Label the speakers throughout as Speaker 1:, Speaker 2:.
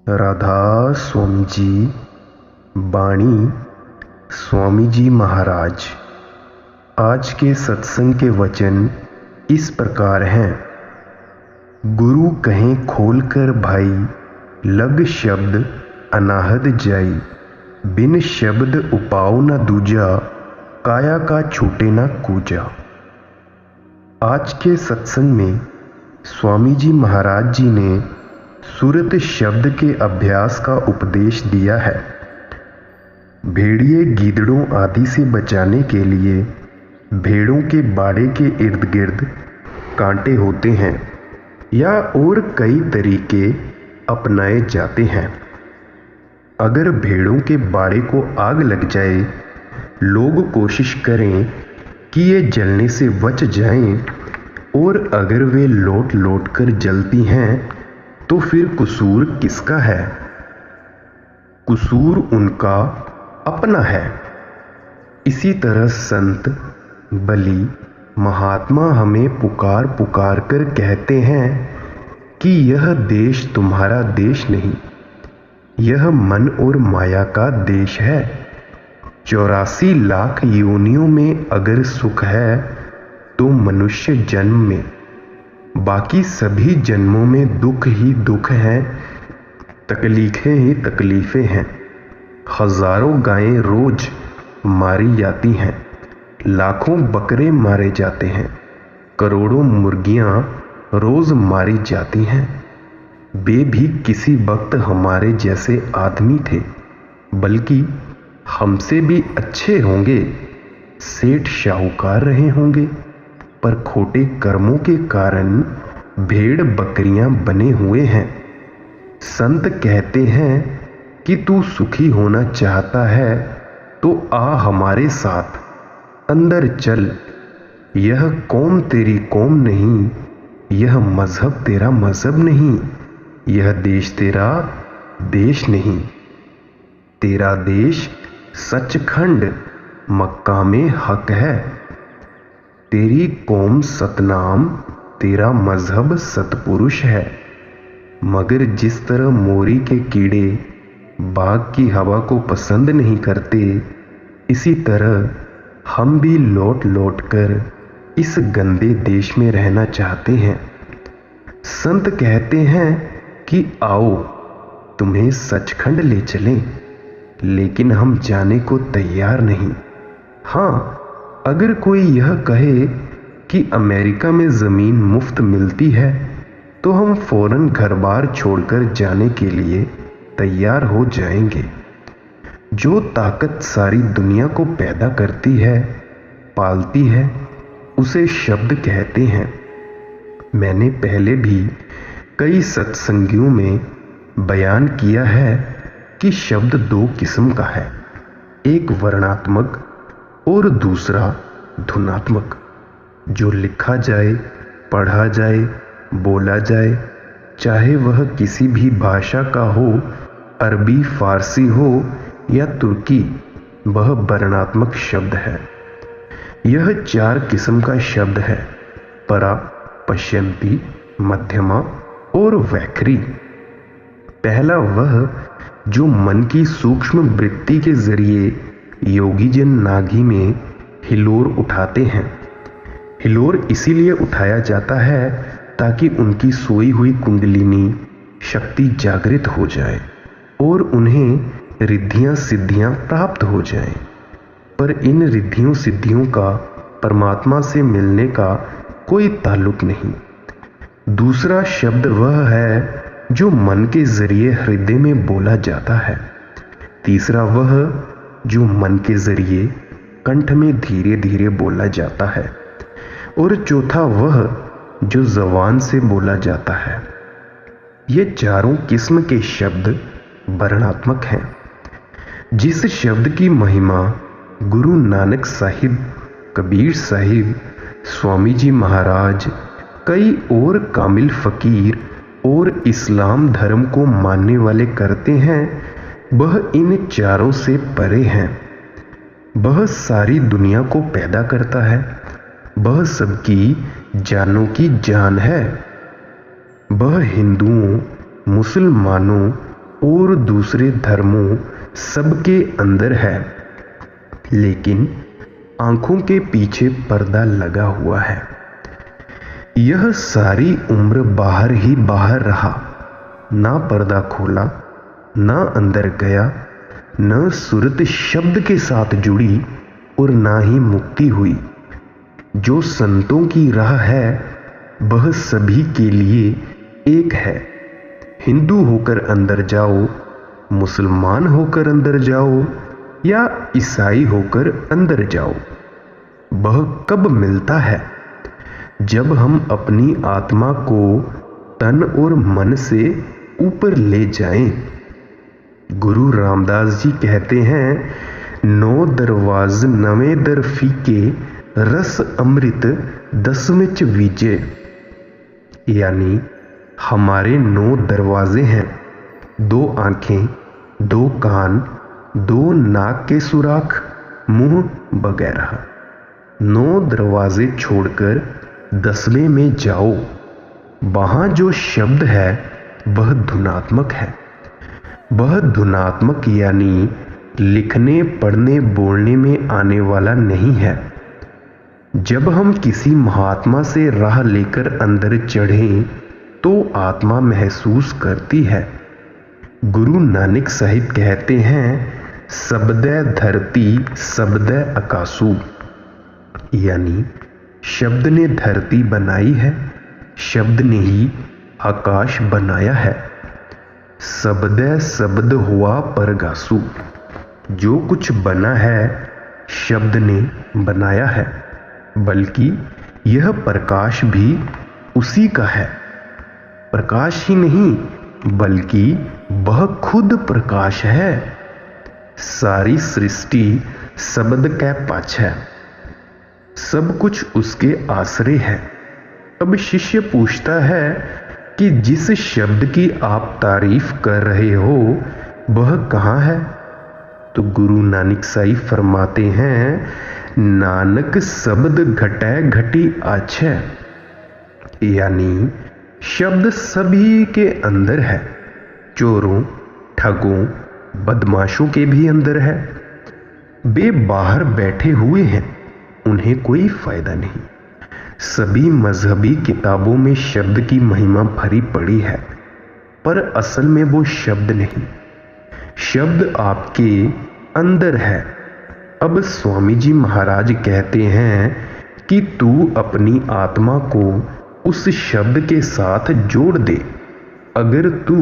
Speaker 1: राधा स्वामी जी। बाणी स्वामी जी महाराज। आज के सत्संग के वचन इस प्रकार हैं। गुरु कहें खोल कर भाई, लग शब्द अनाहद जाई। बिन शब्द उपाओ न दूजा, काया का छूटे न कूजा। आज के सत्संग में स्वामी जी महाराज जी ने सुरत शब्द के अभ्यास का उपदेश दिया है। भेड़िए गीदड़ों आदि से बचाने के लिए भेड़ों के बाड़े के इर्द गिर्द कांटे होते हैं या और कई तरीके अपनाए जाते हैं। अगर भेड़ों के बाड़े को आग लग जाए, लोग कोशिश करें कि ये जलने से बच जाएं, और अगर वे लौट लौट कर जलती हैं तो फिर कसूर किसका है? कसूर उनका अपना है। इसी तरह संत, बलि, महात्मा हमें पुकार पुकार कर कहते हैं कि यह देश तुम्हारा देश नहीं, यह मन और माया का देश है। 84 लाख योनियों में अगर सुख है तो मनुष्य जन्म में, बाकी सभी जन्मों में दुख ही दुख हैं, तकलीफें ही तकलीफें हैं। हजारों गायें रोज मारी जाती हैं, लाखों बकरे मारे जाते हैं, करोड़ों मुर्गियां रोज मारी जाती हैं। वे भी किसी वक्त हमारे जैसे आदमी थे, बल्कि हमसे भी अच्छे होंगे, सेठ शाहूकार रहे होंगे, पर खोटे कर्मों के कारण भेड़ बकरियां बने हुए हैं। संत कहते हैं कि तू सुखी होना चाहता है तो आ हमारे साथ, अंदर चल। यह कौम तेरी कौम नहीं, यह मजहब तेरा मजहब नहीं, यह देश तेरा देश नहीं। तेरा देश सचखंड मक्का में हक है, तेरी कौम सतनाम, तेरा मजहब सतपुरुष है। मगर जिस तरह मोरी के कीड़े बाग की हवा को पसंद नहीं करते, इसी तरह हम भी लौट लौट कर इस गंदे देश में रहना चाहते हैं। संत कहते हैं कि आओ तुम्हें सचखंड ले चलें, लेकिन हम जाने को तैयार नहीं। हाँ, अगर कोई यह कहे कि अमेरिका में ज़मीन मुफ्त मिलती है तो हम फौरन घर बार छोड़कर जाने के लिए तैयार हो जाएंगे। जो ताकत सारी दुनिया को पैदा करती है, पालती है, उसे शब्द कहते हैं। मैंने पहले भी कई सत्संगियों में बयान किया है कि शब्द दो किस्म का है, एक वर्णात्मक और दूसरा धुनात्मक। जो लिखा जाए, पढ़ा जाए, बोला जाए, चाहे वह किसी भी भाषा का हो, अरबी, फारसी हो या तुर्की, वह वर्णात्मक शब्द है। यह 4 किस्म का शब्द है: परा, पश्यंती, मध्यमा और वैखरी। पहला वह जो मन की सूक्ष्म वृत्ति के जरिए योगी जन नाघी में हिलोर उठाते हैं। हिलोर इसीलिए उठाया जाता है ताकि उनकी सोई हुई कुंडलिनी शक्ति जागृत हो जाए और उन्हें रिद्धियां सिद्धियां प्राप्त हो जाएं। पर इन रिद्धियों सिद्धियों का परमात्मा से मिलने का कोई ताल्लुक नहीं। दूसरा शब्द वह है जो मन के जरिए हृदय में बोला जाता है। तीसरा वह जो मन के जरिए कंठ में धीरे धीरे बोला जाता है, और चौथा वह जो जबान से बोला जाता है। ये चारों किस्म के शब्द वर्णात्मक हैं। जिस शब्द की महिमा गुरु नानक साहिब, कबीर साहिब, स्वामी जी महाराज, कई और कामिल फकीर और इस्लाम धर्म को मानने वाले करते हैं, वह इन चारों से परे हैं। वह सारी दुनिया को पैदा करता है, वह सबकी जानों की जान है। वह हिंदुओं, मुसलमानों और दूसरे धर्मों सबके अंदर है, लेकिन आंखों के पीछे पर्दा लगा हुआ है। यह सारी उम्र बाहर ही बाहर रहा, ना पर्दा खोला, ना अंदर गया, न सुरत शब्द के साथ जुड़ी और ना ही मुक्ति हुई। जो संतों की राह है वह सभी के लिए एक है। हिंदू होकर अंदर जाओ, मुसलमान होकर अंदर जाओ या ईसाई होकर अंदर जाओ, वह कब मिलता है? जब हम अपनी आत्मा को तन और मन से ऊपर ले जाएं। गुरु रामदास जी कहते हैं, 9 दरवाज नवे दर फीके, रस अमृत 10 विच वीजे। यानी हमारे 9 दरवाजे हैं, 2 आंखें, 2 कान, 2 नाक के सुराख, मुंह वगैरह। 9 दरवाजे छोड़कर 10वें में जाओ। वहां जो शब्द है वह धुनात्मक है। वह धुनात्मक यानी लिखने, पढ़ने, बोलने में आने वाला नहीं है। जब हम किसी महात्मा से राह लेकर अंदर चढ़ें तो आत्मा महसूस करती है। गुरु नानक साहिब कहते हैं, शब्दै धरती शब्दै आकाशु। यानी शब्द ने धरती बनाई है, शब्द ने ही आकाश बनाया है। शब्दै शब्द हुआ परगासु। जो कुछ बना है शब्द ने बनाया है, बल्कि यह प्रकाश भी उसी का है। प्रकाश ही नहीं बल्कि वह खुद प्रकाश है। सारी सृष्टि शब्द के पाछ है, सब कुछ उसके आश्रय है। अब शिष्य पूछता है कि जिस शब्द की आप तारीफ कर रहे हो वह कहाँ है? तो गुरु नानक साहिब फरमाते हैं, नानक शब्द घटै घटी आछै। यानी शब्द सभी के अंदर है। चोरों, ठगों, बदमाशों के भी अंदर है। वे बाहर बैठे हुए हैं, उन्हें कोई फायदा नहीं। सभी मजहबी किताबों में शब्द की महिमा भरी पड़ी है, पर असल में वो शब्द नहीं, शब्द आपके अंदर है। अब स्वामी जी महाराज कहते हैं कि तू अपनी आत्मा को उस शब्द के साथ जोड़ दे। अगर तू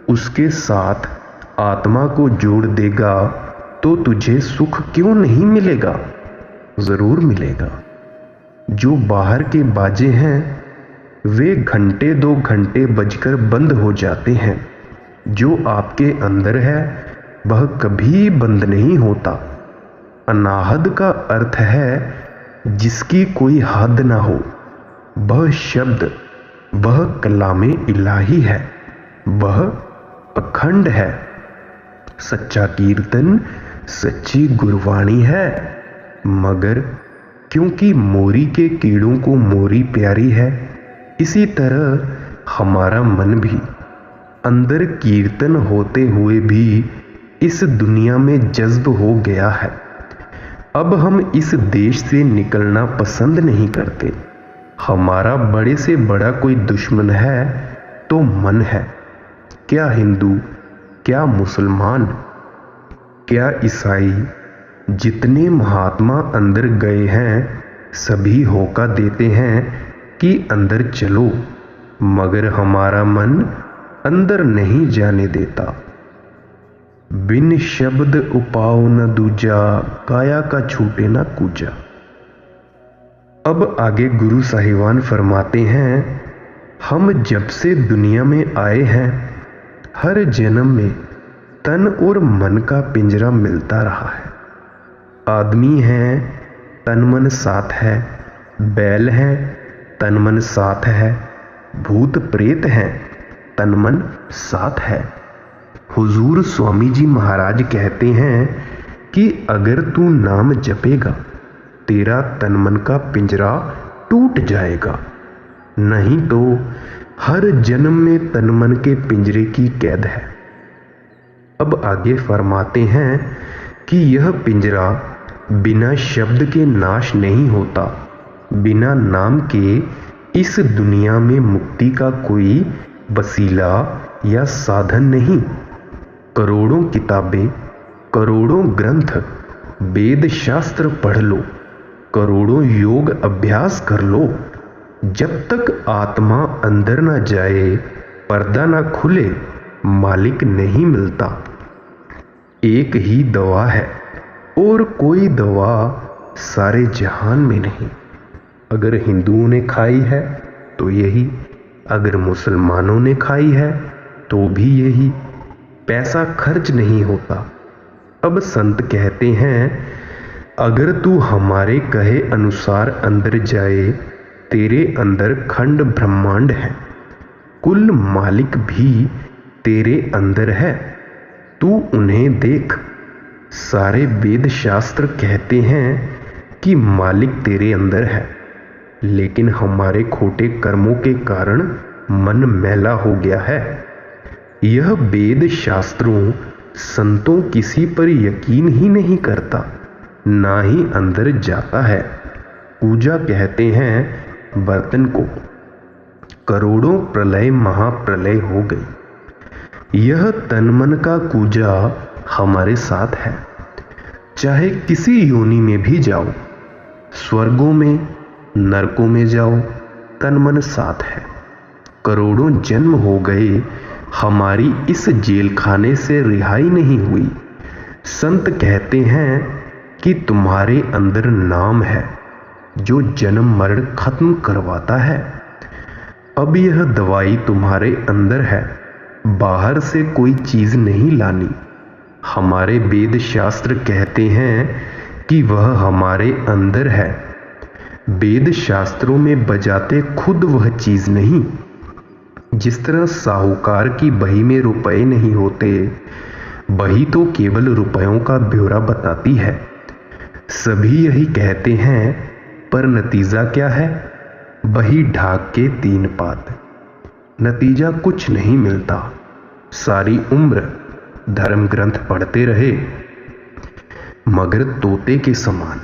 Speaker 1: उसके साथ आत्मा को जोड़ देगा तो तुझे सुख क्यों नहीं मिलेगा? जरूर मिलेगा। जो बाहर के बाजे हैं वे घंटे 2 घंटे बजकर बंद हो जाते हैं। जो आपके अंदर है वह कभी बंद नहीं होता। अनाहद का अर्थ है जिसकी कोई हद ना हो। वह शब्द, वह कलामे इलाही है, वह अखंड है। सच्चा कीर्तन सच्ची गुरबाणी है। मगर क्योंकि मोरी के कीड़ों को मोरी प्यारी है, इसी तरह हमारा मन भी अंदर कीर्तन होते हुए भी इस दुनिया में जज्ब हो गया है। अब हम इस देश से निकलना पसंद नहीं करते। हमारा बड़े से बड़ा कोई दुश्मन है तो मन है। क्या हिंदू, क्या मुसलमान, क्या ईसाई, जितने महात्मा अंदर गए हैं सभी होका देते हैं कि अंदर चलो, मगर हमारा मन अंदर नहीं जाने देता। बिन शब्द उपाओ न दूजा, काया का छूटे ना कूजा। अब आगे गुरु साहिबान फरमाते हैं, हम जब से दुनिया में आए हैं हर जन्म में तन और मन का पिंजरा मिलता रहा है। आदमी हैं, तन मन साथ है। बैल हैं, तन मन साथ है। भूत प्रेत हैं, तन मन साथ है। हुजूर स्वामी जी महाराज कहते हैं कि अगर तू नाम जपेगा तेरा तन मन का पिंजरा टूट जाएगा, नहीं तो हर जन्म में तन मन के पिंजरे की कैद है। अब आगे फरमाते हैं कि यह पिंजरा बिना शब्द के नाश नहीं होता। बिना नाम के इस दुनिया में मुक्ति का कोई वसीला या साधन नहीं। करोड़ों किताबें, करोड़ों ग्रंथ, वेद शास्त्र पढ़ लो, करोड़ों योग अभ्यास कर लो, जब तक आत्मा अंदर ना जाए, पर्दा ना खुले, मालिक नहीं मिलता। एक ही दवा है और कोई दवा सारे जहान में नहीं। अगर हिंदुओं ने खाई है तो यही, अगर मुसलमानों ने खाई है तो भी यही। पैसा खर्च नहीं होता। अब संत कहते हैं, अगर तू हमारे कहे अनुसार अंदर जाए, तेरे अंदर खंड ब्रह्मांड है, कुल मालिक भी तेरे अंदर है, तू उन्हें देख। सारे वेद शास्त्र कहते हैं कि मालिक तेरे अंदर है, लेकिन हमारे खोटे कर्मों के कारण मन मैला हो गया है। यह वेद शास्त्रों संतों किसी पर यकीन ही नहीं करता, ना ही अंदर जाता है। पूजा कहते हैं बर्तन को। करोड़ों प्रलय महाप्रलय हो गई। यह तन मन का कूजा हमारे साथ है। चाहे किसी योनि में भी जाओ, स्वर्गों में, नरकों में जाओ, तन मन साथ है। करोड़ों जन्म हो गए, हमारी इस जेल खाने से रिहाई नहीं हुई। संत कहते हैं कि तुम्हारे अंदर नाम है जो जन्म मरण खत्म करवाता है। अब यह दवाई तुम्हारे अंदर है, बाहर से कोई चीज नहीं लानी। हमारे वेद शास्त्र कहते हैं कि वह हमारे अंदर है। वेद शास्त्रों में बजाते खुद वह चीज नहीं। जिस तरह साहूकार की बही में रुपए नहीं होते, बही तो केवल रुपयों का ब्यौरा बताती है। सभी यही कहते हैं, पर नतीजा क्या है? बही ढाक के 3 पात, नतीजा कुछ नहीं मिलता। सारी उम्र धर्म ग्रंथ पढ़ते रहे, मगर तोते के समान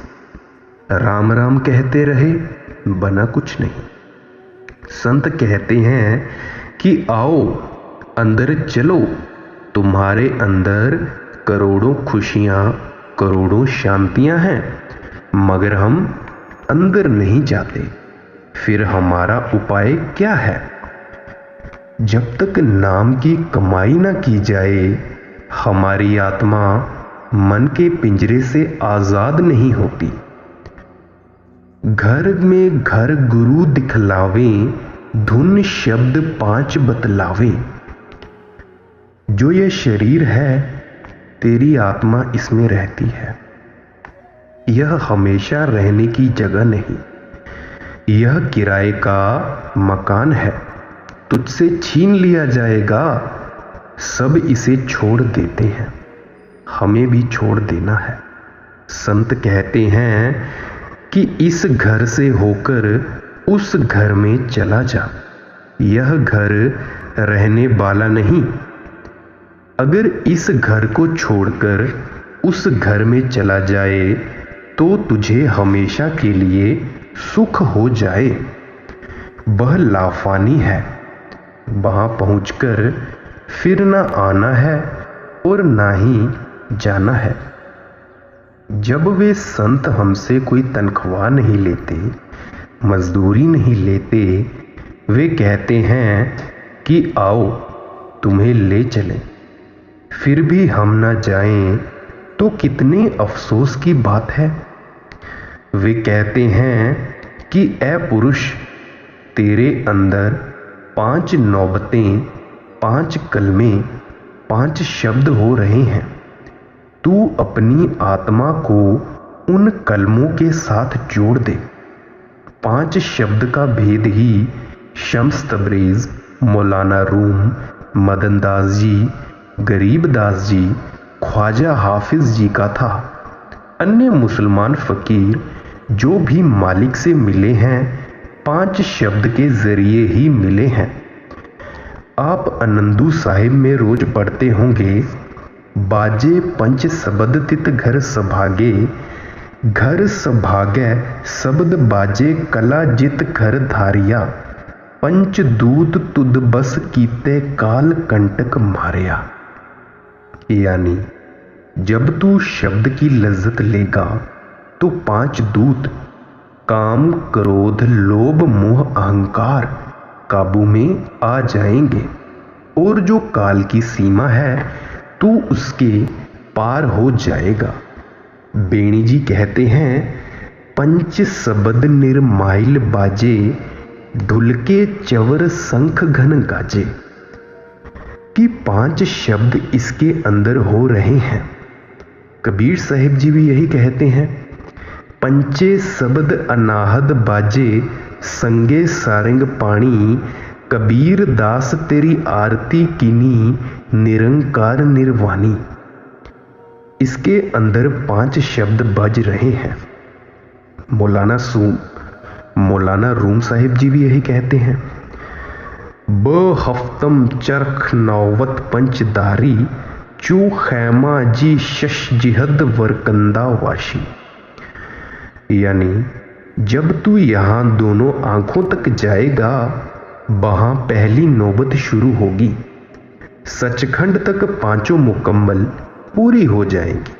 Speaker 1: राम राम कहते रहे, बना कुछ नहीं। संत कहते हैं कि आओ अंदर चलो, तुम्हारे अंदर करोड़ों खुशियां, करोड़ों शांतियां हैं, मगर हम अंदर नहीं जाते। फिर हमारा उपाय क्या है? जब तक नाम की कमाई ना की जाए, हमारी आत्मा मन के पिंजरे से आजाद नहीं होती। घर में घर गुरु दिखलावे, धुन शब्द 5 बतलावे। जो ये शरीर है, तेरी आत्मा इसमें रहती है। यह हमेशा रहने की जगह नहीं। यह किराए का मकान है, तुझसे छीन लिया जाएगा। सब इसे छोड़ देते हैं, हमें भी छोड़ देना है। संत कहते हैं कि इस घर से होकर उस घर में चला जा। यह घर रहने वाला नहीं। अगर इस घर को छोड़कर उस घर में चला जाए तो तुझे हमेशा के लिए सुख हो जाए। वह लाफानी है, वहां पहुंचकर फिर ना आना है और ना ही जाना है। जब वे संत हमसे कोई तनख्वाह नहीं लेते, मजदूरी नहीं लेते, वे कहते हैं कि आओ तुम्हें ले चलें, फिर भी हम ना जाएं तो कितने अफसोस की बात है। वे कहते हैं कि ऐ पुरुष, तेरे अंदर 5 नौबतें, 5 कलमे, 5 शब्द हो रहे हैं। तू अपनी आत्मा को उन कलमों के साथ जोड़ दे। 5 शब्द का भेद ही शम्स तबरेज, मौलाना रूम, मदन दास जी, गरीब दास जी, ख्वाजा हाफिज जी का था। अन्य मुसलमान फकीर जो भी मालिक से मिले हैं, 5 शब्द के जरिए ही मिले हैं। आप आनंदू साहिब में रोज पढ़ते होंगे, बाजे पंच शब्द तित घर सभागे, घर सभागे शब्द बाजे कला जित घर धारिया, पंच दूत तुद बस कीते काल कंटक मारिया। यानी जब तू शब्द की लज्जत लेगा तो 5 दूत काम, क्रोध, लोभ, मोह, अहंकार काबू में आ जाएंगे और जो काल की सीमा है तू उसके पार हो जाएगा। बेणी जी कहते हैं, पंच शब्द निर्माइल बाजे, ढुलके चवर शंख घन गाजे। कि 5 शब्द इसके अंदर हो रहे हैं। कबीर साहिब जी भी यही कहते हैं, पंचे शब्द अनाहद बाजे, संगे सारंग पाणी, कबीर दास तेरी आरती कीनी, निरंकार निर्वाणी। इसके अंदर 5 शब्द बज रहे हैं। मौलाना रूम साहिब जी भी यही कहते हैं, ब हफ्तम चरख नौवत पंचदारी, चू खैमा जी शश जिहद वरकंदा वाशी। यानी जब तू यहां दोनों आंखों तक जाएगा वहां पहली नौबत शुरू होगी, सचखंड तक 5 मुकम्मल पूरी हो जाएंगी।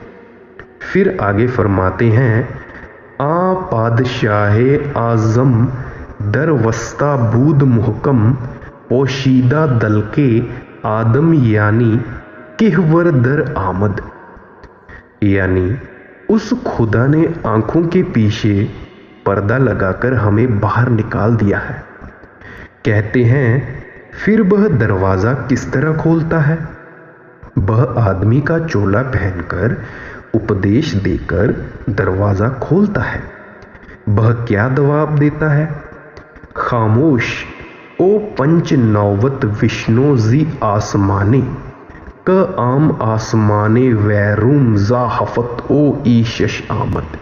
Speaker 1: फिर आगे फरमाते हैं, आ पादशाहे आजम दर वस्ता बूद मुहकम, पोशीदा दल के आदम यानी किहवर दर आमद। यानी उस खुदा ने आंखों के पीछे पर्दा लगाकर हमें बाहर निकाल दिया है। कहते हैं, फिर वह दरवाजा किस तरह खोलता है? वह आदमी का चोला पहनकर उपदेश देकर दरवाजा खोलता है। वह क्या जवाब देता है? खामोश ओ पंच नौवत विष्णु जी आसमाने, क आम आसमाने वैरूम जा हफत ओ ईशश आमद।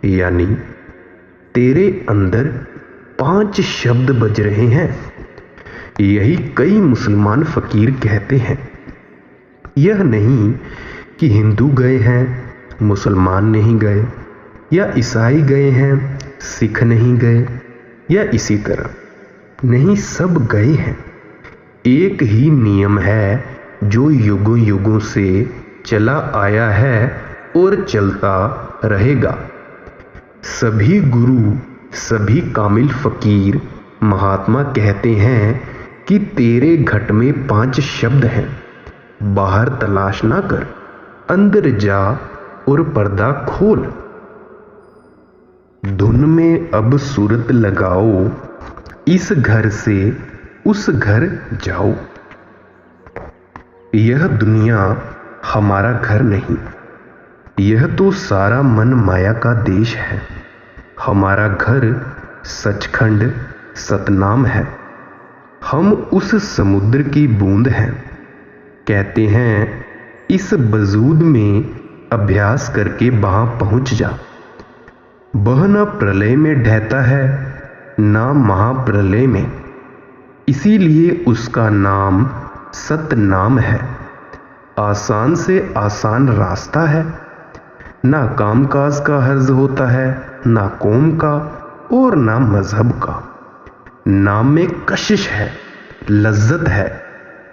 Speaker 1: यानी तेरे अंदर 5 शब्द बज रहे हैं। यही कई मुसलमान फकीर कहते हैं। यह नहीं कि हिंदू गए हैं मुसलमान नहीं गए, या ईसाई गए हैं सिख नहीं गए, या इसी तरह नहीं, सब गए हैं। एक ही नियम है जो युगों युगों से चला आया है और चलता रहेगा। सभी गुरु, सभी कामिल फकीर, महात्मा कहते हैं कि तेरे घट में 5 शब्द हैं। बाहर तलाश ना कर, अंदर जा और पर्दा खोल। धुन में अब सूरत लगाओ, इस घर से उस घर जाओ। यह दुनिया हमारा घर नहीं, यह तो सारा मन माया का देश है। हमारा घर सचखंड सतनाम है। हम उस समुद्र की बूंद हैं। कहते हैं, इस वजूद में अभ्यास करके वहां पहुंच जा। वह ना प्रलय में ढहता है ना महाप्रलय में, इसीलिए उसका नाम सतनाम है। आसान से आसान रास्ता है। ना कामकाज का हर्ज होता है, ना कौम का और ना मजहब का। नाम में कशिश है, लज्जत है।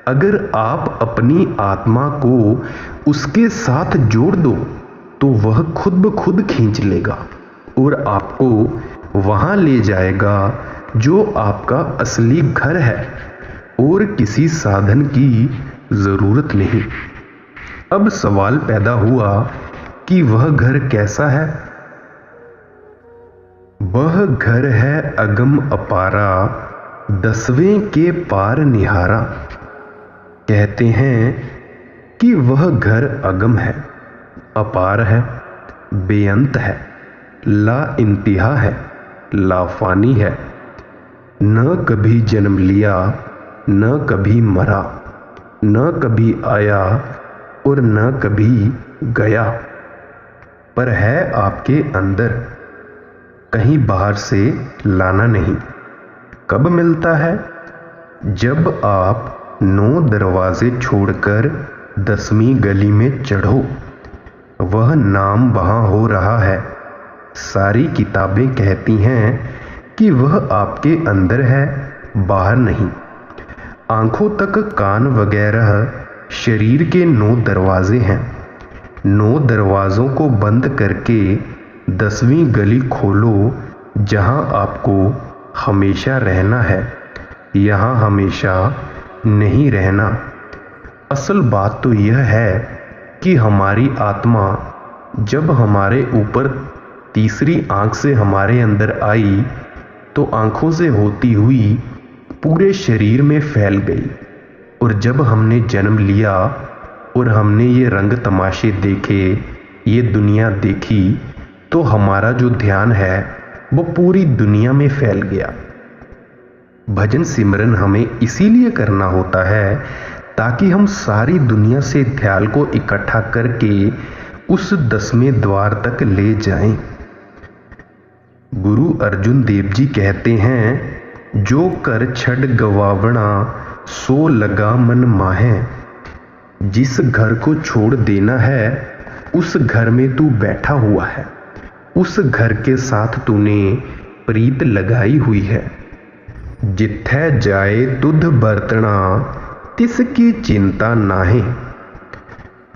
Speaker 1: अगर आप अपनी आत्मा को उसके साथ जोड़ दो तो वह खुद ब खुद खींच लेगा और आपको वहां ले जाएगा जो आपका असली घर है, और किसी साधन की जरूरत नहीं। अब सवाल पैदा हुआ कि वह घर कैसा है? वह घर है अगम अपारा, 10वें के पार निहारा। कहते हैं कि वह घर अगम है, अपार है, बेअंत है, ला इंतहा है, लाफानी है। न कभी जन्म लिया, न कभी मरा, न कभी आया और न कभी गया, पर है आपके अंदर, कहीं बाहर से लाना नहीं। कब मिलता है? जब आप 9 दरवाजे छोड़कर 10वीं गली में चढ़ो, वह नाम वहाँ हो रहा है। सारी किताबें कहती हैं कि वह आपके अंदर है, बाहर नहीं। आंखों तक कान वगैरह शरीर के 9 दरवाजे हैं। 9 दरवाज़ों को बंद करके 10वीं गली खोलो, जहाँ आपको हमेशा रहना है। यहाँ हमेशा नहीं रहना। असल बात तो यह है कि हमारी आत्मा जब हमारे ऊपर तीसरी आंख से हमारे अंदर आई तो आंखों से होती हुई पूरे शरीर में फैल गई। और जब हमने जन्म लिया और हमने ये रंग तमाशे देखे, ये दुनिया देखी, तो हमारा जो ध्यान है वो पूरी दुनिया में फैल गया। भजन सिमरन हमें इसीलिए करना होता है ताकि हम सारी दुनिया से ध्यान को इकट्ठा करके उस 10वें द्वार तक ले जाएं। गुरु अर्जुन देव जी कहते हैं, जो कर छड़ गवावणा सो लगा मन माहे। जिस घर को छोड़ देना है उस घर में तू बैठा हुआ है, उस घर के साथ तूने प्रीत लगाई हुई है। जिथै जाए तुध बरतना तिसकी चिंता नाहे।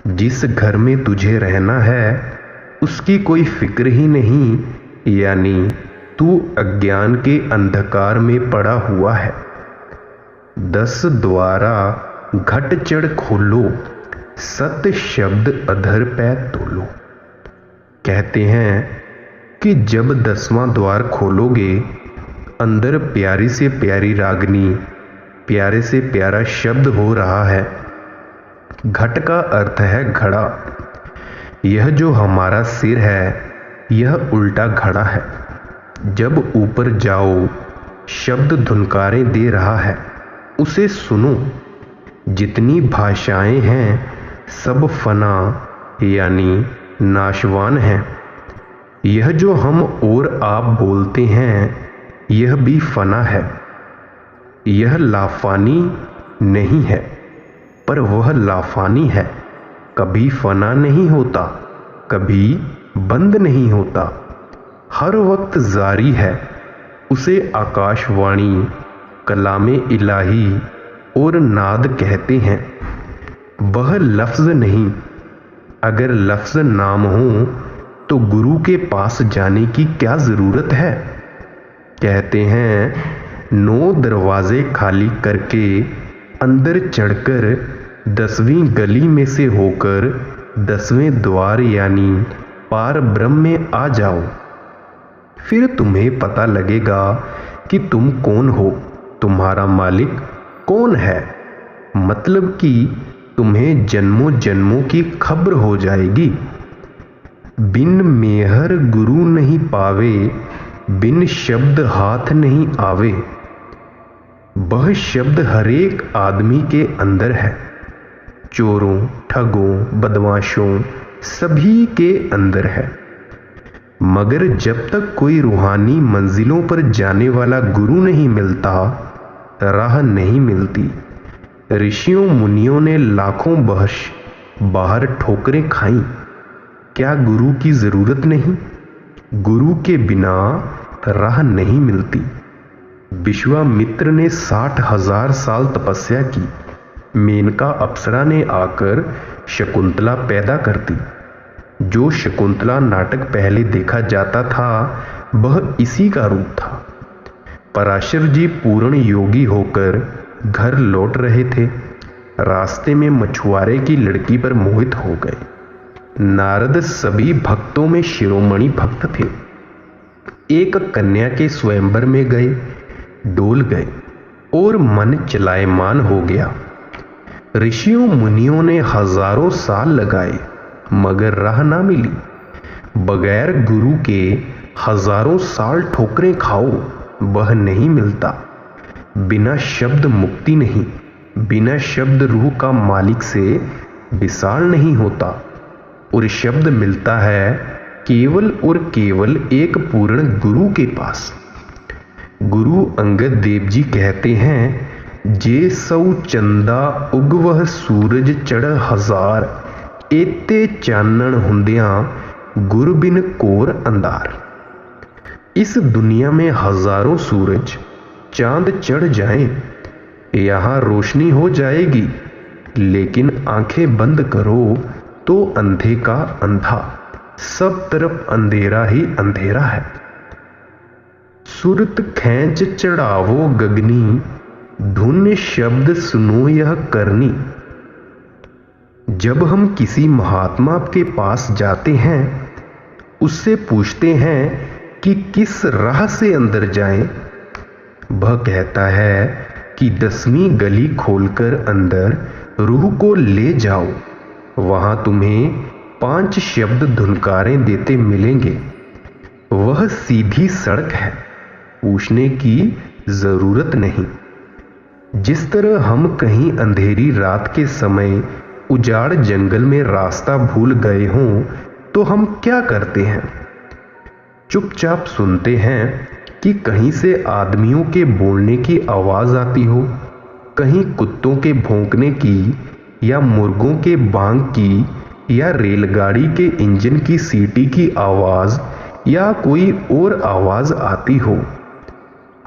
Speaker 1: जिस घर में तुझे रहना है उसकी कोई फिक्र ही नहीं, यानी तू अज्ञान के अंधकार में पड़ा हुआ है। 10 द्वारा घट चढ़ खोलो, सत्य शब्द अधर पै तोलो। कहते हैं कि जब 10वां द्वार खोलोगे, अंदर प्यारी से प्यारी रागनी, प्यारे से प्यारा शब्द हो रहा है। घट का अर्थ है घड़ा। यह जो हमारा सिर है यह उल्टा घड़ा है। जब ऊपर जाओ, शब्द धुनकारें दे रहा है, उसे सुनो। जितनी भाषाएं हैं सब फना यानी नाशवान हैं। यह जो हम और आप बोलते हैं यह भी फना है। यह लाफानी नहीं है, पर वह लाफानी है। कभी फना नहीं होता, कभी बंद नहीं होता, हर वक्त जारी है। उसे आकाशवाणी, कलामे इलाही और नाद कहते हैं। वह लफ्ज़ नहीं। अगर लफ्ज़ नाम हो तो गुरु के पास जाने की क्या ज़रूरत है। कहते हैं 9 दरवाजे खाली करके अंदर चढ़कर 10वीं गली में से होकर 10वें द्वार यानी पार ब्रह्म में आ जाओ। फिर तुम्हें पता लगेगा कि तुम कौन हो, तुम्हारा मालिक कौन है। मतलब कि तुम्हें जन्मों जन्मों की खबर हो जाएगी। बिन मेहर गुरु नहीं पावे, बिन शब्द हाथ नहीं आवे। वह शब्द हरेक आदमी के अंदर है। चोरों, ठगों, बदमाशों सभी के अंदर है। मगर जब तक कोई रूहानी मंजिलों पर जाने वाला गुरु नहीं मिलता, राह नहीं मिलती। ऋषियों मुनियों ने लाखों वर्ष बाहर ठोकरें खाई, क्या गुरु की जरूरत नहीं? गुरु के बिना राह नहीं मिलती। विश्वामित्र ने 60,000 साल तपस्या की। मेनका अप्सरा ने आकर शकुंतला पैदा कर दी। जो शकुंतला नाटक पहले देखा जाता था वह इसी का रूप था। पराशर जी पूर्ण योगी होकर घर लौट रहे थे। रास्ते में मछुआरे की लड़की पर मोहित हो गए। नारद सभी भक्तों में शिरोमणि भक्त थे। एक कन्या के स्वयंवर में गए, डोल गए और मन चलायमान हो गया। ऋषियों मुनियों ने हजारों साल लगाए मगर राह ना मिली। बगैर गुरु के हजारों साल ठोकरें खाओ, वह नहीं मिलता। बिना शब्द मुक्ति नहीं, बिना शब्द रूह का मालिक से विशाल नहीं होता। और शब्द मिलता है केवल और केवल एक पूर्ण गुरु के पास। गुरु अंगद देव जी कहते हैं, जे सौ चंदा उगवह सूरज चढ़ हजार, एते चानण हुंदियां गुर बिन कोर अंधार। इस दुनिया में हजारों सूरज चांद चढ़ जाएं, यहाँ रोशनी हो जाएगी, लेकिन आंखें बंद करो तो अंधे का अंधा, सब तरफ अंधेरा ही अंधेरा है। सुरत खैंच चढ़ावो गगनी, धुन शब्द सुनो यह करनी। जब हम किसी महात्मा के पास जाते हैं, उससे पूछते हैं कि किस राह से अंदर जाएं, वह कहता है कि 10वीं गली खोलकर अंदर रूह को ले जाओ, वहां तुम्हें 5 शब्द धुनकारें देते मिलेंगे। वह सीधी सड़क है, पूछने की जरूरत नहीं। जिस तरह हम कहीं अंधेरी रात के समय उजाड़ जंगल में रास्ता भूल गए हों तो हम क्या करते हैं? चुपचाप सुनते हैं कि कहीं से आदमियों के बोलने की आवाज आती हो, कहीं कुत्तों के भौंकने की, या मुर्गों के बांग की, या रेलगाड़ी के इंजन की सीटी की आवाज, या कोई और आवाज आती हो।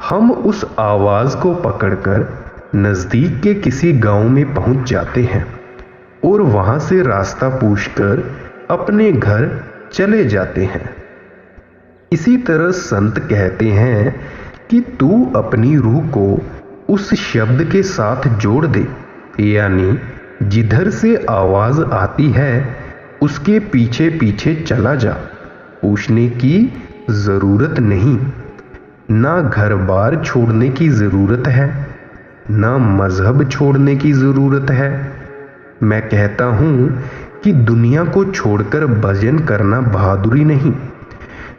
Speaker 1: हम उस आवाज को पकड़कर नजदीक के किसी गांव में पहुंच जाते हैं और वहां से रास्ता पूछकर अपने घर चले जाते हैं। इसी तरह संत कहते हैं कि तू अपनी रूह को उस शब्द के साथ जोड़ दे, यानी जिधर से आवाज आती है उसके पीछे पीछे चला जा। पूछने की जरूरत नहीं, ना घर बार छोड़ने की जरूरत है, ना मजहब छोड़ने की जरूरत है। मैं कहता हूं कि दुनिया को छोड़कर भजन करना बहादुरी नहीं,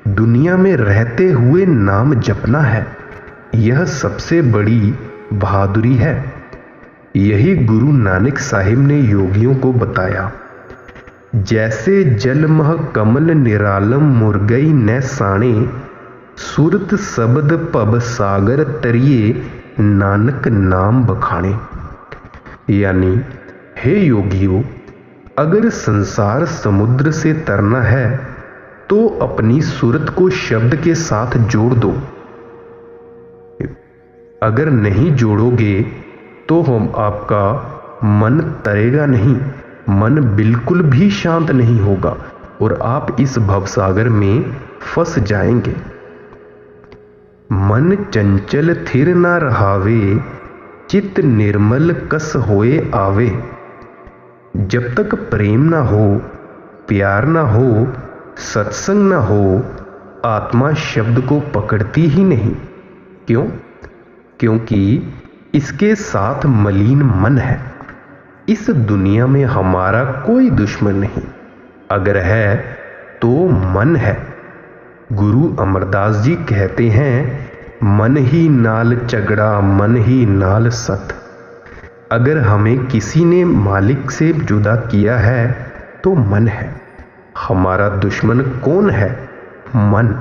Speaker 1: दुनिया में रहते हुए नाम जपना है, यह सबसे बड़ी बहादुरी है। यही गुरु नानक साहिब ने योगियों को बताया। जैसे जल मह कमल निरालम मुरगई न साणे, सुरत शब्द पब सागर तरिए नानक नाम बखाने। यानी हे योगियों, अगर संसार समुद्र से तरना है तो अपनी सूरत को शब्द के साथ जोड़ दो। अगर नहीं जोड़ोगे तो हम आपका मन तरेगा नहीं, मन बिल्कुल भी शांत नहीं होगा और आप इस भवसागर में फंस जाएंगे। मन चंचल थिर ना रहावे, चित्त निर्मल कस होए आवे। जब तक प्रेम ना हो, प्यार ना हो, सत्संग ना हो, आत्मा शब्द को पकड़ती ही नहीं। क्यों? क्योंकि इसके साथ मलिन मन है। इस दुनिया में हमारा कोई दुश्मन नहीं, अगर है तो मन है। गुरु अमरदास जी कहते हैं, मन ही नाल झगड़ा, मन ही नाल सत। अगर हमें किसी ने मालिक से जुदा किया है तो मन है। हमारा दुश्मन कौन है? मन।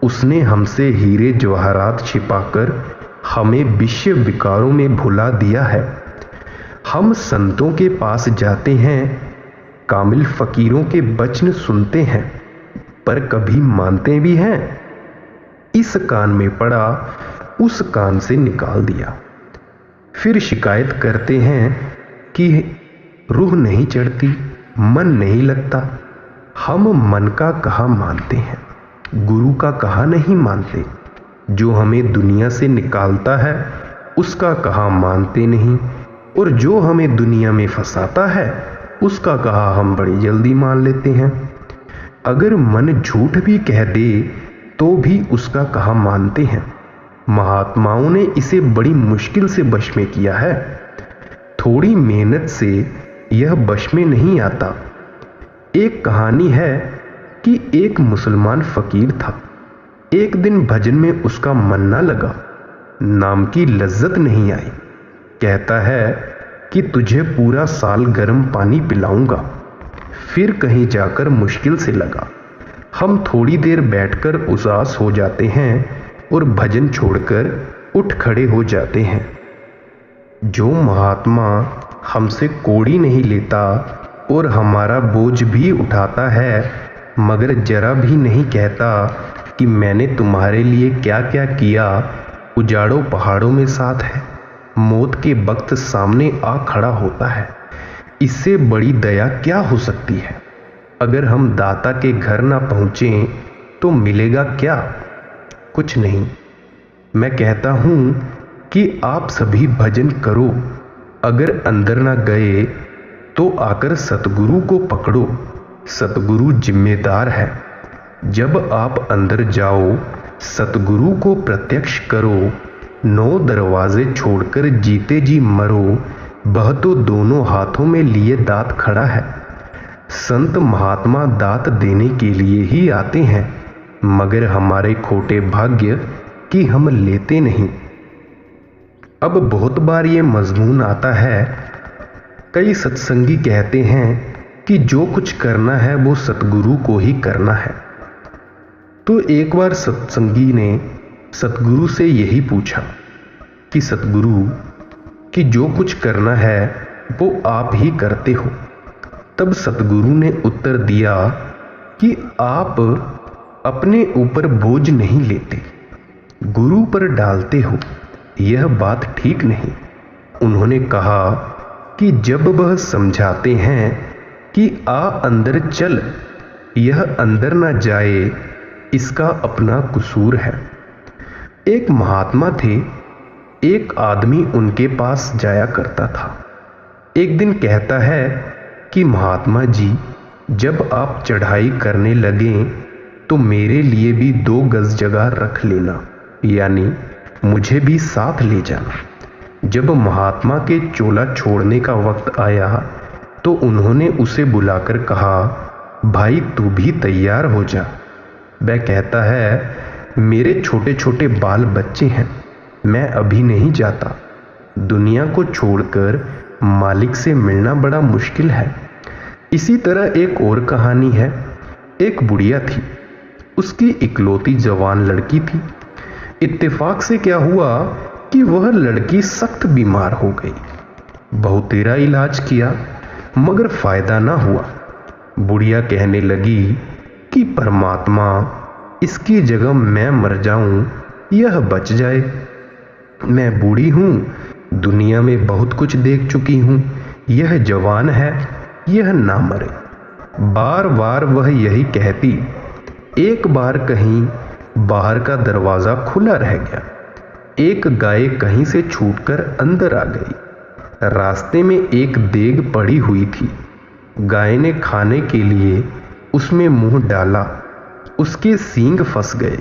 Speaker 1: उसने हमसे हीरे जवाहरात छिपाकर हमें विषय विकारों में भुला दिया है। हम संतों के पास जाते हैं, कामिल फकीरों के वचन सुनते हैं, पर कभी मानते भी हैं? इस कान में पड़ा, उस कान से निकाल दिया। फिर शिकायत करते हैं कि रूह नहीं चढ़ती, मन नहीं लगता। हम मन का कहाँ मानते हैं, गुरु का कहाँ नहीं मानते। जो हमें दुनिया से निकालता है उसका कहाँ मानते नहीं, और जो हमें दुनिया में फंसाता है उसका कहा हम बड़ी जल्दी मान लेते हैं। अगर मन झूठ भी कह दे तो भी उसका कहा मानते हैं। महात्माओं ने इसे बड़ी मुश्किल से वश में किया है। थोड़ी मेहनत से यह वश में नहीं आता। एक कहानी है कि एक मुसलमान फकीर था। एक दिन भजन में उसका मन ना लगा, नाम की लज्जत नहीं आई। कहता है कि तुझे पूरा साल गर्म पानी पिलाऊंगा। फिर कहीं जाकर मुश्किल से लगा। हम थोड़ी देर बैठकर उदास हो जाते हैं और भजन छोड़कर उठ खड़े हो जाते हैं। जो महात्मा हमसे कौड़ी नहीं लेता और हमारा बोझ भी उठाता है मगर जरा भी नहीं कहता कि मैंने तुम्हारे लिए क्या क्या किया, उजाड़ों पहाड़ों में साथ है, मौत के वक्त सामने आ खड़ा होता है, इससे बड़ी दया क्या हो सकती है। अगर हम दाता के घर ना पहुँचें तो मिलेगा क्या? कुछ नहीं। मैं कहता हूँ कि आप सभी भजन करो, अगर अंदर ना गए तो आकर सतगुरु को पकड़ो, सतगुरु जिम्मेदार है। जब आप अंदर जाओ सतगुरु को प्रत्यक्ष करो, 9 दरवाजे छोड़कर जीते जी मरो, वह तो दोनों हाथों में लिए दात खड़ा है। संत महात्मा दात देने के लिए ही आते हैं, मगर हमारे खोटे भाग्य कि हम लेते नहीं। अब बहुत बार ये मजमून आता है, कई सत्संगी कहते हैं कि जो कुछ करना है वो सतगुरु को ही करना है। तो एक बार सत्संगी ने सतगुरु से यही पूछा कि सतगुरु कि जो कुछ करना है वो आप ही करते हो। तब सतगुरु ने उत्तर दिया कि आप अपने ऊपर बोझ नहीं लेते, गुरु पर डालते हो, यह बात ठीक नहीं। उन्होंने कहा कि जब वह समझाते हैं कि आ अंदर चल, यह अंदर ना जाए, इसका अपना कसूर है। एक महात्मा थे, एक आदमी उनके पास जाया करता था। एक दिन कहता है कि महात्मा जी, जब आप चढ़ाई करने लगें तो मेरे लिए भी 2 गज जगह रख लेना, यानी मुझे भी साथ ले जाना। जब महात्मा के चोला छोड़ने का वक्त आया तो उन्होंने उसे बुलाकर कहा, भाई तू भी तैयार हो जा। वह कहता है, मेरे छोटे छोटे बाल बच्चे हैं, मैं अभी नहीं जाता। दुनिया को छोड़कर मालिक से मिलना बड़ा मुश्किल है। इसी तरह एक और कहानी है। एक बुढ़िया थी, उसकी इकलौती जवान लड़की थी। इत्तेफाक से क्या हुआ कि वह लड़की सख्त बीमार हो गई। बहुतेरा इलाज किया मगर फायदा ना हुआ। बुढ़िया कहने लगी कि परमात्मा, इसकी जगह मैं मर जाऊं, यह बच जाए। मैं बूढ़ी हूं, दुनिया में बहुत कुछ देख चुकी हूं, यह जवान है, यह ना मरे। बार बार वह यही कहती। एक बार कहीं बाहर का दरवाजा खुला रह गया। एक गाय कहीं से छूटकर अंदर आ गई। रास्ते में एक देग पड़ी हुई थी। गाय ने खाने के लिए उसमें मुंह डाला, उसके सींग फंस गए।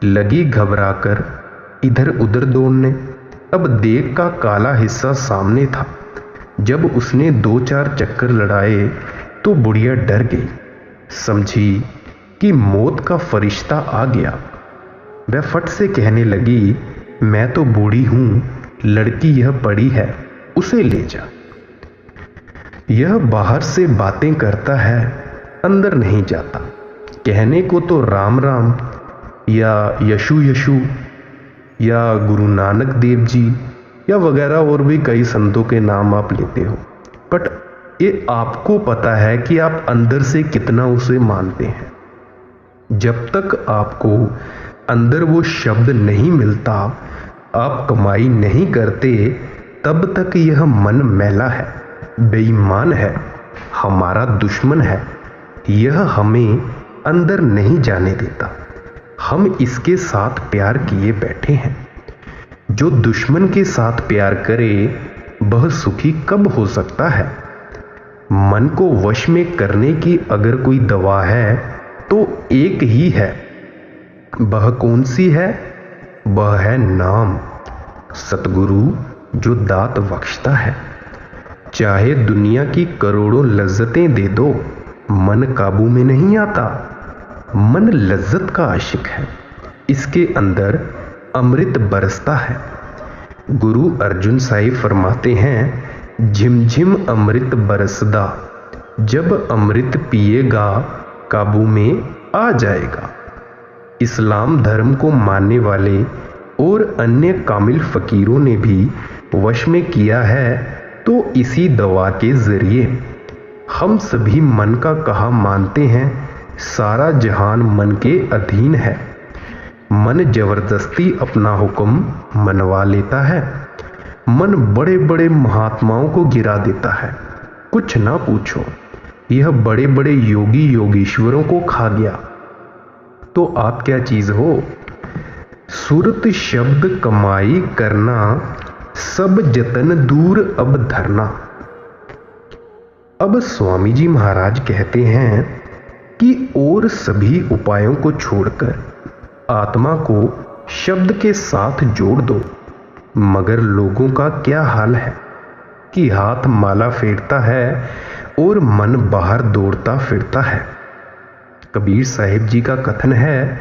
Speaker 1: लगी घबराकर इधर उधर दौड़ने। अब देग का काला हिस्सा सामने था। जब उसने 2-4 चक्कर लड़ाए तो बुढ़िया डर गई, समझी कि मौत का फरिश्ता आ गया। वह फट से कहने लगी, मैं तो बूढ़ी हूं, लड़की यह पड़ी है, उसे ले जा। यह बाहर से बातें करता है, अंदर नहीं जाता। कहने को तो राम राम या यशु यशु या गुरु नानक देव जी या वगैरह और भी कई संतों के नाम आप लेते हो, बट ये आपको पता है कि आप अंदर से कितना उसे मानते हैं। जब तक आपको अंदर वो शब्द नहीं मिलता, आप कमाई नहीं करते, तब तक यह मन मैला है, बेईमान है, हमारा दुश्मन है। यह हमें अंदर नहीं जाने देता। हम इसके साथ प्यार किए बैठे हैं। जो दुश्मन के साथ प्यार करे वह सुखी कब हो सकता है? मन को वश में करने की अगर कोई दवा है तो एक ही है। वह कौन सी है? वह है नाम, सतगुरु जो दात बख्शता है। चाहे दुनिया की करोड़ों लज्जतें दे दो, मन काबू में नहीं आता। मन लज्जत का आशिक है, इसके अंदर अमृत बरसता है। गुरु अर्जुन साहिब फरमाते हैं, झिमझिम अमृत बरसदा, जब अमृत पिएगा काबू में आ जाएगा। इस्लाम धर्म को मानने वाले और अन्य कामिल फकीरों ने भी वश में किया है तो इसी दवा के जरिए। हम सभी मन का कहा मानते हैं, सारा जहान मन के अधीन है। मन जबरदस्ती अपना हुक्म मनवा लेता है। मन बड़े बड़े महात्माओं को गिरा देता है, कुछ ना पूछो। यह बड़े बड़े योगी योगीश्वरों को खा गया। तो आप क्या चीज हो? सुरत शब्द कमाई करना, सब जतन दूर अब धरना। अब स्वामी जी महाराज कहते हैं कि और सभी उपायों को छोड़कर आत्मा को शब्द के साथ जोड़ दो। मगर लोगों का क्या हाल है कि हाथ माला फेरता है और मन बाहर दौड़ता फिरता है। कबीर साहिब जी का कथन है,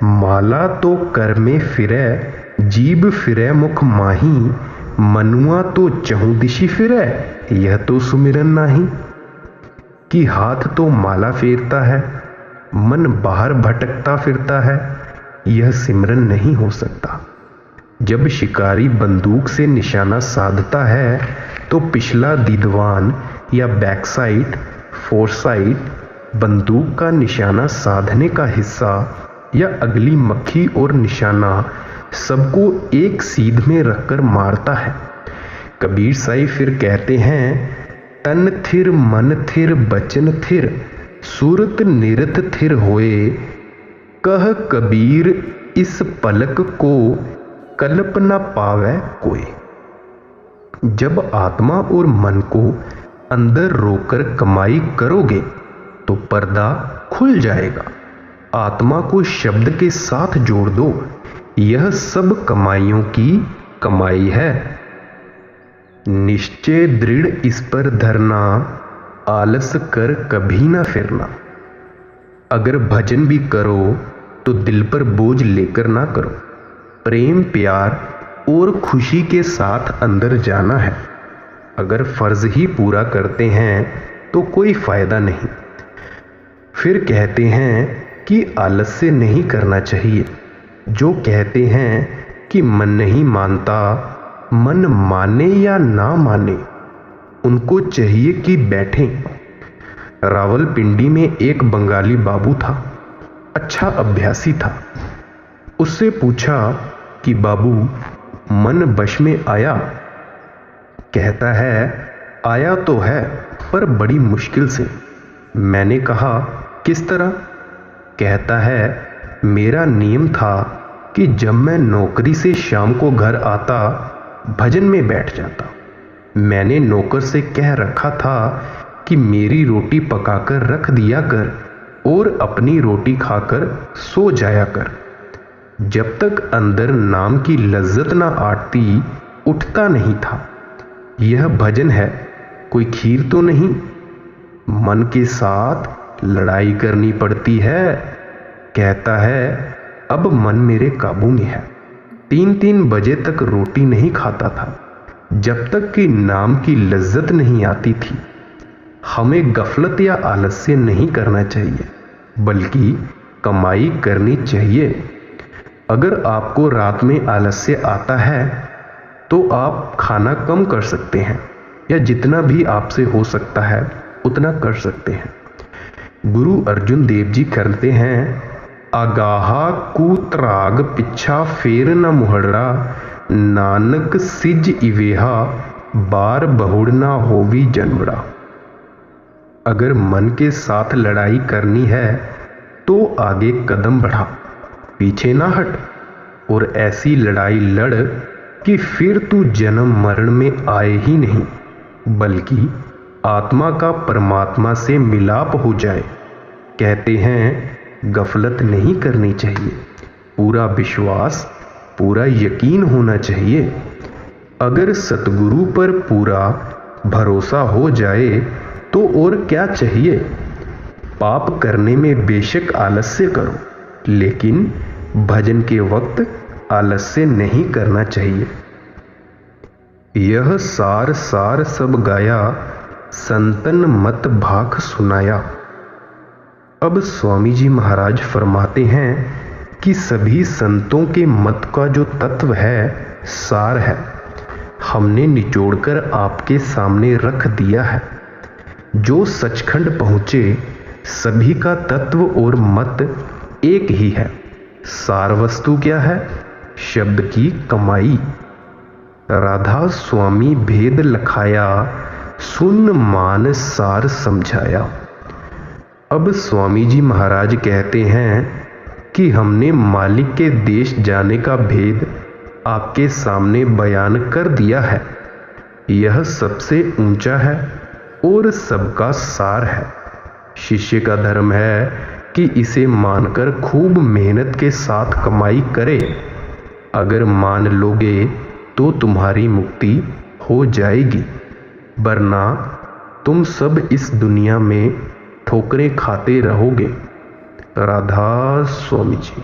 Speaker 1: माला तो कर में फिरे, जीभ फिरे मुख माही, मनुआ तो चहुं दिशि फिरे, यह तो सुमिरन नाही। कि हाथ तो माला फेरता है, मन बाहर भटकता फिरता है, यह सिमरन नहीं हो सकता। जब शिकारी बंदूक से निशाना साधता है तो पिछला दीदवान या बैकसाइड फोरसाइड बंदूक का निशाना साधने का हिस्सा या अगली मक्खी और निशाना सबको एक सीध में रखकर मारता है। कबीर साई फिर कहते हैं, तन थिर मन थिर बचन थिर, सूरत निरत थिर होए, कह कबीर इस पलक को कल्प न पावे कोई। जब आत्मा और मन को अंदर रोकर कमाई करोगे तो पर्दा खुल जाएगा। आत्मा को शब्द के साथ जोड़ दो, यह सब कमाइयों की कमाई है। निश्चय दृढ़ इस पर धरना, आलस कर कभी ना फिरना। अगर भजन भी करो तो दिल पर बोझ लेकर ना करो। प्रेम प्यार और खुशी के साथ अंदर जाना है। अगर फर्ज ही पूरा करते हैं तो कोई फायदा नहीं। फिर कहते हैं कि आलस्य नहीं करना चाहिए। जो कहते हैं कि मन नहीं मानता, मन माने या ना माने, उनको चाहिए कि बैठें। रावलपिंडी में एक बंगाली बाबू था, अच्छा अभ्यासी था। उससे पूछा कि बाबू, मन वश में आया? कहता है, आया तो है पर बड़ी मुश्किल से। मैंने कहा, किस तरह? कहता है, मेरा नियम था कि जब मैं नौकरी से शाम को घर आता भजन में बैठ जाता। मैंने नौकर से कह रखा था कि मेरी रोटी पकाकर रख दिया कर और अपनी रोटी खाकर सो जाया कर। जब तक अंदर नाम की लज्जत ना आटती उठता नहीं था। यह भजन है, कोई खीर तो नहीं। मन के साथ लड़ाई करनी पड़ती है। कहता है, अब मन मेरे काबू में है। 3-3 बजे तक रोटी नहीं खाता था जब तक कि नाम की लज्जत नहीं आती थी। हमें गफलत या आलस्य नहीं करना चाहिए, बल्कि कमाई करनी चाहिए। अगर आपको रात में आलस्य आता है तो आप खाना कम कर सकते हैं या जितना भी आपसे हो सकता है उतना कर सकते हैं। गुरु अर्जुन देव जी करते हैं, आगाहा कूतराग पिछा फेर न मुहड़ा, नानक सिज इवेहा बार बहुड़ ना होवी जनवड़ा। अगर मन के साथ लड़ाई करनी है तो आगे कदम बढ़ा, पीछे ना हट और ऐसी लड़ाई लड़ कि फिर तू जन्म मरण में आए ही नहीं, बल्कि आत्मा का परमात्मा से मिलाप हो जाए। कहते हैं, गफलत नहीं करनी चाहिए, पूरा विश्वास पूरा यकीन होना चाहिए। अगर सतगुरु पर पूरा भरोसा हो जाए तो और क्या चाहिए। पाप करने में बेशक आलस्य करो, लेकिन भजन के वक्त आलस्य नहीं करना चाहिए। यह सार सार सब गाया, संतन मत भाख सुनाया। अब स्वामी जी महाराज फरमाते हैं कि सभी संतों के मत का जो तत्व है, सार है, हमने निचोड़कर आपके सामने रख दिया है। जो सचखंड पहुँचे सभी का तत्व और मत एक ही है। सार वस्तु क्या है? शब्द की कमाई। राधा स्वामी भेद लखाया, सुन मान सार समझाया। अब स्वामी जी महाराज कहते हैं कि हमने मालिक के देश जाने का भेद आपके सामने बयान कर दिया है। यह सबसे ऊंचा है और सबका सार है। शिष्य का धर्म है कि इसे मानकर खूब मेहनत के साथ कमाई करे। अगर मान लोगे तो तुम्हारी मुक्ति हो जाएगी, वरना तुम सब इस दुनिया में ठोकरें खाते रहोगे। राधा स्वामी जी।